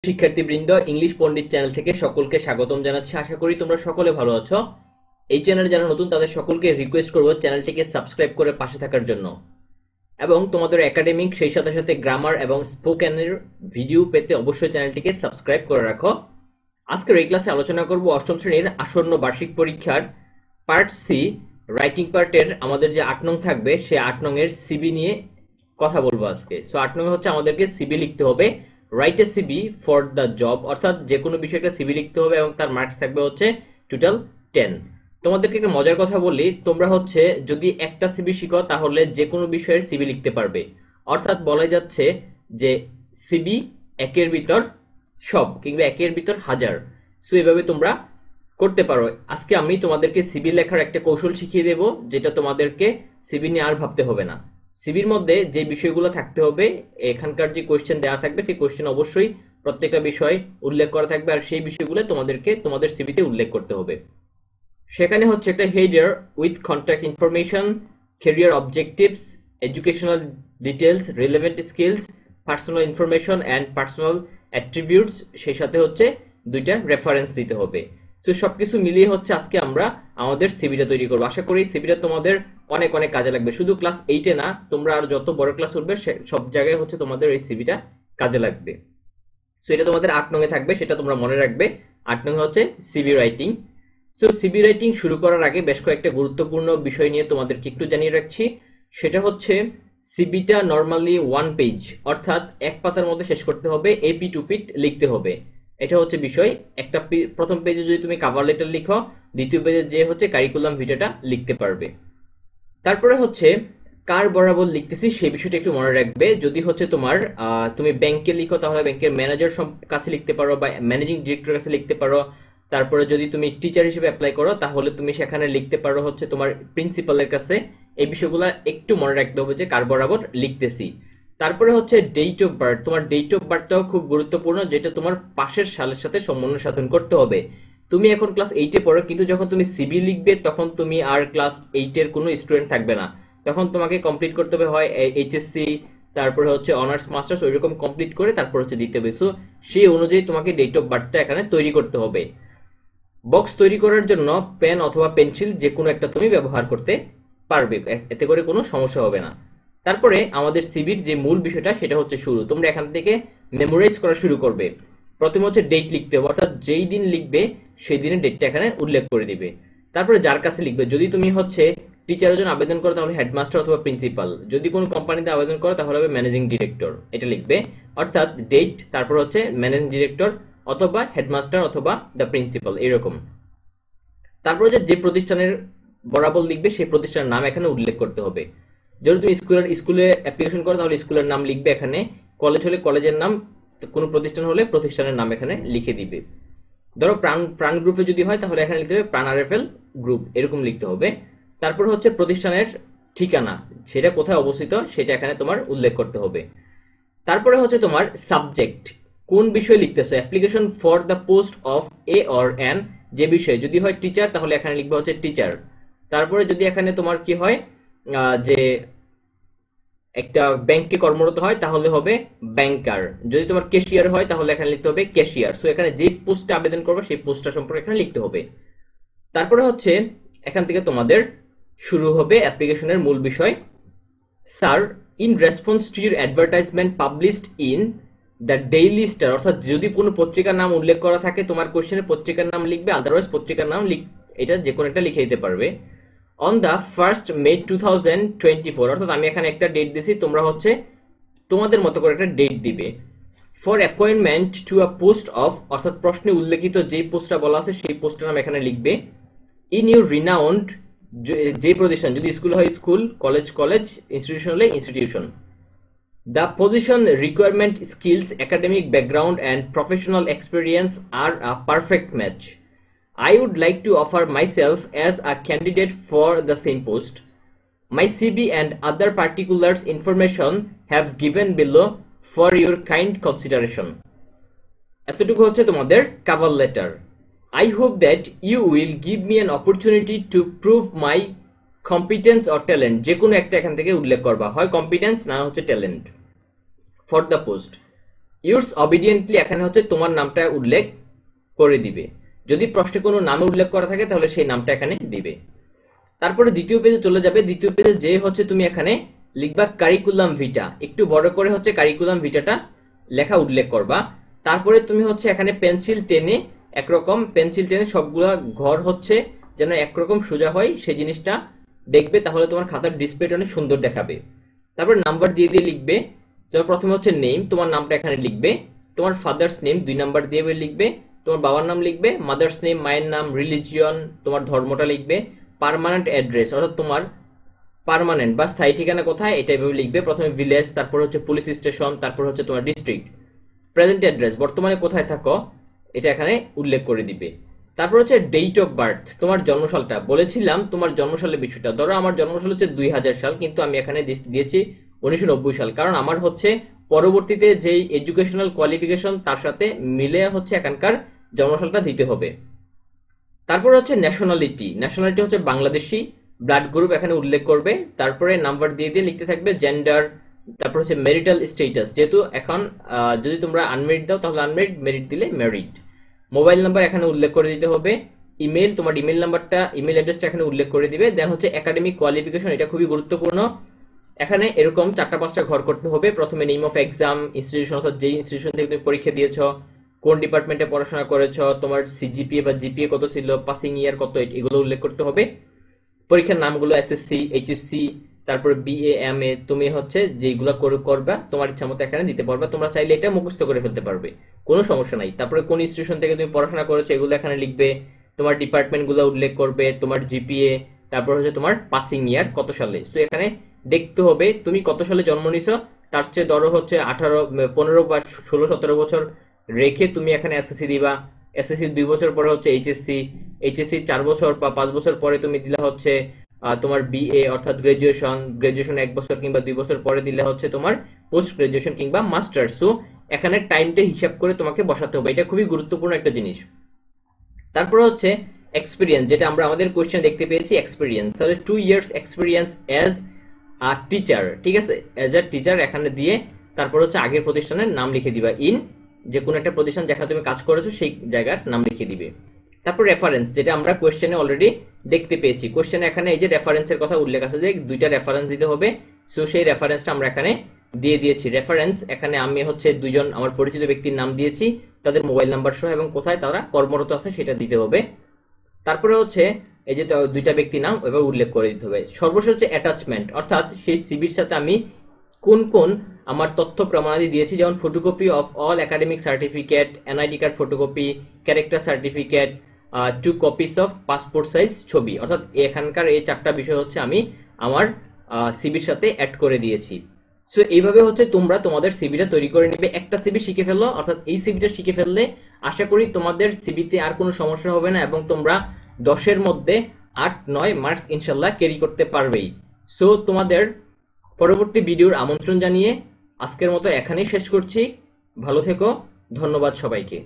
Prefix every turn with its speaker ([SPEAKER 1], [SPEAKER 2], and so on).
[SPEAKER 1] শিক্ষার্থীবৃন্দ, ইংলিশ পণ্ডিত চ্যানেল থেকে সকলকে স্বাগতম জানাচ্ছি। আশা করি তোমরা সকলে ভালো আছো। এই চ্যানেলে যারা নতুন তাদের সকলকে রিকোয়েস্ট করব চ্যানেলটিকে সাবস্ক্রাইব করে পাশে থাকার জন্য, এবং তোমাদের একাডেমিক সেই সাথে সাথে গ্রামার এবং স্পোকেনের ভিডিও পেতে অবশ্যই চ্যানেলটিকে সাবস্ক্রাইব করে রাখো। আজকের এই ক্লাসে আলোচনা করব অষ্টম শ্রেণীর আসন্ন বার্ষিক পরীক্ষার পার্ট সি রাইটিং পার্টের আমাদের যে 8 নং থাকবে সেই 8 নং এর সিবি নিয়ে কথা বলবো আজকে। সো 8 নং হচ্ছে আমাদেরকে সিবি লিখতে হবে, write a CB for the job, অর্থাৎ যে কোনো বিষয়ে একটা সিবি লিখতে হবে এবং তার মার্কস থাকবে হচ্ছে টোটাল 10। তোমাদেরকে একটা মজার কথা বলি, তোমরা হচ্ছে যদি একটা সিবি শিখো তাহলে যে কোনো বিষয়ের সিবি লিখতে পারবে, অর্থাৎ বলা যাচ্ছে যে সিবি একের ভিতর সব কিংবা একের ভিতর হাজার। সো এভাবে তোমরা করতে পারো। আজকে আমি তোমাদেরকে সিবি লেখার একটা কৌশল শিখিয়ে দেব, যেটা তোমাদেরকে সিবি নিয়ে আর ভাবতে হবে না। সিবির মধ্যে যে বিষয়গুলো থাকতে হবে, এখানকার যে কোশ্চেন দেওয়া থাকবে সেই কোশ্চেন অবশ্যই প্রত্যেকটা বিষয় উল্লেখ করা থাকবে, আর সেই বিষয়গুলো তোমাদেরকে তোমাদের সিবিতে উল্লেখ করতে হবে। সেখানে হচ্ছে একটা header with contact information, career objectives, educational details, relevant skills, personal information and personal attributes, সেই সাথে হচ্ছে দুইটা রেফারেন্স দিতে হবে। তো সবকিছু মিলিয়ে হচ্ছে আজকে আমরা আমাদের সিবিটা তৈরি করবো। আশা করি সিবিটা তোমাদের অনেক অনেক কাজে লাগবে। শুধু ক্লাস 8-এ না, তোমরা আর যত বড় ক্লাস উঠবে সব জায়গায় হচ্ছে তোমাদের এই সিবিটা কাজে লাগবে। সো এটা তোমাদের 8 নং এ থাকবে, সেটা তোমরা মনে রাখবে। 8 নং হচ্ছে CB writing. So CB writing শুরু করার আগে বেশ কয়েকটা গুরুত্বপূর্ণ বিষয় নিয়ে তোমাদেরকে একটু জানিয়ে রাখছি। সেটা হচ্ছে সিবিটা নর্মালি 1 পেজ, অর্থাৎ এক পাতার মধ্যে শেষ করতে হবে, এপি টু পিট লিখতে হবে। এটা হচ্ছে বিষয়। একটা প্রথম পেজে যদি তুমি কভার লেটার লিখো, দ্বিতীয় পেজে যে হচ্ছে কারিকুলাম ভিটাটা লিখতে পারবে। তারপরে হচ্ছে কার বরাবর লিখতেছি সেই বিষয়টা একটু মনে রাখবে। যদি হচ্ছে তোমার তুমি ব্যাংকে লিখো তাহলে ব্যাংকের ম্যানেজার কাছে লিখতে পারো বা ম্যানেজিং ডিরেক্টর কাছে লিখতে পারো। তারপরে যদি তুমি টিচার হিসেবে অ্যাপ্লাই করো তাহলে তুমি সেখানে লিখতে পারো হচ্ছে তোমার প্রিন্সিপালের কাছে। এই বিষয়গুলো একটু মনে রাখতে হবে যে কার বরাবর লিখতেছি। তারপরে হচ্ছে ডেট অফ বার্থ। তোমার ডেট অফ বার্থটাও খুব গুরুত্বপূর্ণ, যেটা তোমার পাশের সালের সাথে সমন্বয় সাধন করতে হবে। তুমি এখন ক্লাস 8-এ পড়ো, কিন্তু যখন তুমি সিবি লিখবে তখন তুমি আর ক্লাস 8-এর কোনো স্টুডেন্ট থাকবে না। তখন তোমাকে কমপ্লিট করতে হবে হয় এইচএসসি, তারপরে হচ্ছে অনার্স মাস্টার্স, ওইরকম কমপ্লিট করে তারপর হচ্ছে দিতে হবে। সো সেই অনুযায়ী তোমাকে ডেট অফ বার্থটা এখানে তৈরি করতে হবে। বক্স তৈরি করার জন্য পেন অথবা পেন্সিল যে কোনো একটা তুমি ব্যবহার করতে পারবে, এতে করে কোনো সমস্যা হবে না। তারপরে আমাদের সিবির যে মূল বিষয়টা সেটা হচ্ছে শুরু। তোমরা এখান থেকে মেমোরাইজ করা শুরু করবে। প্রথমে হচ্ছে ডেট লিখতে হবে, অর্থাৎ যেই দিন লিখবে সেই দিনের ডেটটা এখানে উল্লেখ করে দিবে। তারপরে যার কাছে লিখবে, যদি তুমি হচ্ছে টিচারের জন্য আবেদন করো তাহলে হেডমাস্টার অথবা প্রিন্সিপাল, যদি কোনো কোম্পানিতে আবেদন করো তাহলে হবে ম্যানেজিং ডিরেক্টর, এটা লিখবে। অর্থাৎ ডেট, তারপর হচ্ছে ম্যানেজিং ডিরেক্টর অথবা হেডমাস্টার অথবা দ্য প্রিন্সিপাল, এরকম। তারপরে যে প্রতিষ্ঠানের বরাবর লিখবে সেই প্রতিষ্ঠানের নাম এখানে উল্লেখ করতে হবে। যদি তুমি স্কুলে অ্যাপ্লিকেশন করো তাহলে স্কুলের নাম লিখবে এখানে, কলেজ হলে কলেজের নাম, কোনো প্রতিষ্ঠান হলে প্রতিষ্ঠানের নাম এখানে লিখে দিবে। ধরো প্রাণ গ্রুপে যদি হয় তাহলে এখানে লিখতে হবে প্রাণ আরএফএল গ্রুপ, এরকম লিখতে হবে। তারপর হচ্ছে প্রতিষ্ঠানের ঠিকানা, সেটা কোথায় অবস্থিত সেটা এখানে তোমার উল্লেখ করতে হবে। তারপরে হচ্ছে তোমার সাবজেক্ট, কোন বিষয়ে লিখতেছো, application for the post of a or an, যে বিষয়, যদি হয় টিচার তাহলে এখানে লিখবে হচ্ছে টিচার। তারপরে যদি এখানে তোমার কি হয় যে একটা ব্যাংকে কর্মরত হয় তাহলে হবে ব্যাংকার, যদি তোমার ক্যাশিয়ার হয় তাহলে এখানে লিখতে হবে ক্যাশিয়ার। সো এখানে যে পোস্টে আবেদন করবে সেই পোস্টটা সম্পর্কে এখানে লিখতে হবে। তারপরে হচ্ছে এখান থেকে তোমাদের শুরু হবে অ্যাপ্লিকেশনের মূল বিষয়। Sir, in response to your advertisement published in the daily star, অর্থাৎ যদি কোনো পত্রিকার নাম উল্লেখ করা থাকে তোমার কোশ্চেনে পত্রিকার নাম লিখবে, আদারওয়াইজ পত্রিকার নাম এটা যে কোনো একটা লিখে দিতে পারবে। অন দ্য 1st May 2024, অর্থাৎ আমি এখানে একটা ডেট দিছি, তোমরা হচ্ছে তোমাদের মতো করে একটা ডেট দিবে। For appointment to a post of, অর্থাৎ প্রশ্নে উল্লেখিত যেই পোস্টটা বলা আছে সেই পোস্টের নাম এখানে লিখবে। ইন ইউর রিনাউন্ড, যে প্রতিষ্ঠান, যদি স্কুল হয় স্কুল, কলেজ কলেজ, ইনস্টিটিউশন হলে institution. The position requirement, skills, academic background and professional experience are a perfect match. I would like to offer myself as a candidate for the same post. My CV and other particulars information have given below for your kind consideration. এতটুকু হচ্ছে তোমাদের cover letter. I hope that you will give me an opportunity to prove my competence or talent, যে কোনো একটা এখান থেকে উল্লেখ করবা, হয় কম্পিটেন্স না হচ্ছে talent, for the post. Use obediently এখানে হচ্ছে তোমার নামটা উল্লেখ করে দিবে। যদি প্রশ্নে কোনো নামে উল্লেখ করা থাকে তাহলে সেই নামটা এখানে দিবে। তারপরে দ্বিতীয় পেজে চলে যাবে। দ্বিতীয় পেজে যে হচ্ছে তুমি এখানে লিখবা কারিকুলাম ভিটা, একটু বড় করে হচ্ছে কারিকুলাম ভিটাটা লেখা উল্লেখ করবা। তারপরে তুমি হচ্ছে এখানে পেন্সিল টেনে একরকম পেন্সিল টেনে সবগুলা ঘর হচ্ছে যেন একরকম সোজা হয় সেই জিনিসটা দেখবে, তাহলে তোমার খাতার ডিসপ্লেটা অনেক সুন্দর দেখাবে। তারপর নাম্বার দিয়ে দিয়ে লিখবে। তোমার প্রথমে হচ্ছে নেম, তোমার নামটা এখানে লিখবে। তোমার ফাদার্স নেম 2 নাম্বার দিয়ে লিখবে। তোমার বাবার নাম লিখবে, মাদার্স নেম, মায়ের নাম, রিলিজিয়ন, তোমার ধর্মটা লিখবে। পার্মানেন্ট অ্যাড্রেস অর্থাৎ তোমার পার্মানেন্ট বা স্থায়ী ঠিকানা কোথায় এটা এভাবে লিখবে। প্রথমে ভিলেজ, তারপর হচ্ছে পুলিশ স্টেশন, তারপর হচ্ছে তোমার ডিস্ট্রিক্ট। প্রেজেন্ট অ্যাড্রেস বর্তমানে কোথায় থাকো এটা এখানে উল্লেখ করে দিবে। তারপর হচ্ছে ডেট অফ বার্থ, তোমার জন্মসালটা। বলেছিলাম তোমার জন্মসালের বিষয়টা, ধরো আমার জন্মসাল হচ্ছে 2000 সাল, কিন্তু আমি এখানে দিয়েছি 1990 সাল, কারণ আমার হচ্ছে পরবর্তীতে যেই এডুকেশনাল কোয়ালিফিকেশন তার সাথে মিলে হচ্ছে এখানকার জন্মসালটা দিতে হবে। তারপর হচ্ছে ন্যাশনালিটি, ন্যাশনালিটি হচ্ছে বাংলাদেশি। ব্লাড গ্রুপ এখানে উল্লেখ করবে। তারপরে নাম্বার দিয়ে দিয়ে লিখতে থাকবে। জেন্ডার, তারপর হচ্ছে ম্যারিটাল স্ট্যাটাস, যেহেতু এখন যদি তোমরা আনমেরিড দাও তাহলে আনমেরিড, মেরিট দিলে ম্যারিড। মোবাইল নাম্বার এখানে উল্লেখ করে দিতে হবে। ইমেল, তোমার ইমেল নাম্বারটা, ইমেল অ্যাড্রেসটা এখানে উল্লেখ করে দিবে। দেন হচ্ছে একাডেমিক কোয়ালিফিকেশন, এটা খুবই গুরুত্বপূর্ণ। এখানে এরকম 4-5টা ঘর করতে হবে। প্রথমে নেম অফ এক্সাম, ইনস্টিটিউশন অর্থাৎ যেই ইনস্টিটিউশন থেকে তুমি পরীক্ষা দিয়েছো, কোন ডিপার্টমেন্টে পড়াশোনা করেছো, তোমার সিজিপিএ বা জিপিএ কত ছিল, পাসিং ইয়ার কত, এগুলো উল্লেখ করতে হবে। পরীক্ষার নামগুলো এসএসসি, এইচএসসি, তারপর বিএ, এমএ, তুমি হচ্ছে যেগুলো করবা তোমার ইচ্ছা মতো এখানে দিতে পারবে। তোমরা চাইলে এটা মুখস্থ করে ফেলতে পারবে, কোনো সমস্যা নাই। তারপরে কোন ইনস্টিটিউশন থেকে তুমি পড়াশোনা করেছো এগুলো এখানে লিখবে। তোমার ডিপার্টমেন্টগুলো উল্লেখ করবে, তোমার জিপিএ, তারপর হচ্ছে তোমার পাসিং ইয়ার কত সালে। সো এখানে দেখতে হবে তুমি কত সালে জন্ম নিছো, তার চেয়ে ধরো হচ্ছে 18, 15 বা 16, 17 বছর রেখে তুমি এখানে এসএসসি দিবা। এসএসসি 2 বছর পরে হচ্ছে এইচএসসি, এইচএসসি 4 বছর বা 5 বছর পরে তুমি দিলা হচ্ছে তোমার বিএ অর্থাৎ গ্রাজুয়েশন, গ্রাজুয়েশন 1 বছর কিংবা 2 বছর পরে দিলে হচ্ছে তোমার পোস্ট গ্রাজুয়েশন কিংবা মাস্টার্স। সো এখানে টাইমটা হিসাব করে তোমাকে বসাতে হবে, এটা খুবই গুরুত্বপূর্ণ একটা জিনিস। তারপর হচ্ছে এক্সপিরিয়েন্স, যেটা আমরা আমাদের কোশ্চেন দেখতে পেয়েছি এক্সপিরিয়েন্স, তাহলে 2 years experience as a teacher, ঠিক আছে, অ্যাজ আ টিচার এখানে দিয়ে তারপর হচ্ছে আগের প্রতিষ্ঠানের নাম লিখে দিবা। ইন যে কোনো একটা প্রতিষ্ঠান যেখানে তুমি কাজ করেছো সেই জায়গার নাম লিখে দিবে। তারপর রেফারেন্স, যেটা আমরা কোশ্চেনে অলরেডি দেখতে পেয়েছি। কোশ্চেনে এখানে এই যে রেফারেন্সের কথা উল্লেখ আছে যে 2টা রেফারেন্স দিতে হবে। সো সেই রেফারেন্সটা আমরা এখানে দিয়ে দিয়েছি। রেফারেন্স এখানে আমি হচ্ছে 2জন আমার পরিচিত ব্যক্তির নাম দিয়েছি, তাদের মোবাইল নাম্বার সহ এবং কোথায় তারা কর্মরত আছে সেটা দিতে হবে। তারপরে হচ্ছে এই যে 2টা ব্যক্তি নাম এবার উল্লেখ করে দিতে হবে। সর্বশেষ হচ্ছে অ্যাটাচমেন্ট, অর্থাৎ সেই সিভির সাথে আমি কোন কোন আমার তথ্য প্রমাণাদি দিয়েছি, যেমন photocopy of all academic certificate, NID card photocopy, character certificate, 2 copies of passport size ছবি। অর্থাৎ এখানকার এই 4টা বিষয় হচ্ছে আমি আমার সিভির সাথে অ্যাড করে দিয়েছি। সো এইভাবে হচ্ছে তোমরা তোমাদের সিভিটা তৈরি করে নেবে। একটা সিভি শিখে ফেললো, অর্থাৎ এই সিভিটা শিখে ফেললে আশা করি তোমাদের সিভিতে আর কোনো সমস্যা হবে না এবং তোমরা 10-এর মধ্যে 8-9 মার্কস ইনশাল্লাহ ক্যারি করতে পারবেই। সো তোমাদের পরবর্তী ভিডিওর আমন্ত্রণ জানিয়ে আজকের মতো এখানেই শেষ করছি। ভালো থেকো, ধন্যবাদ সবাইকে।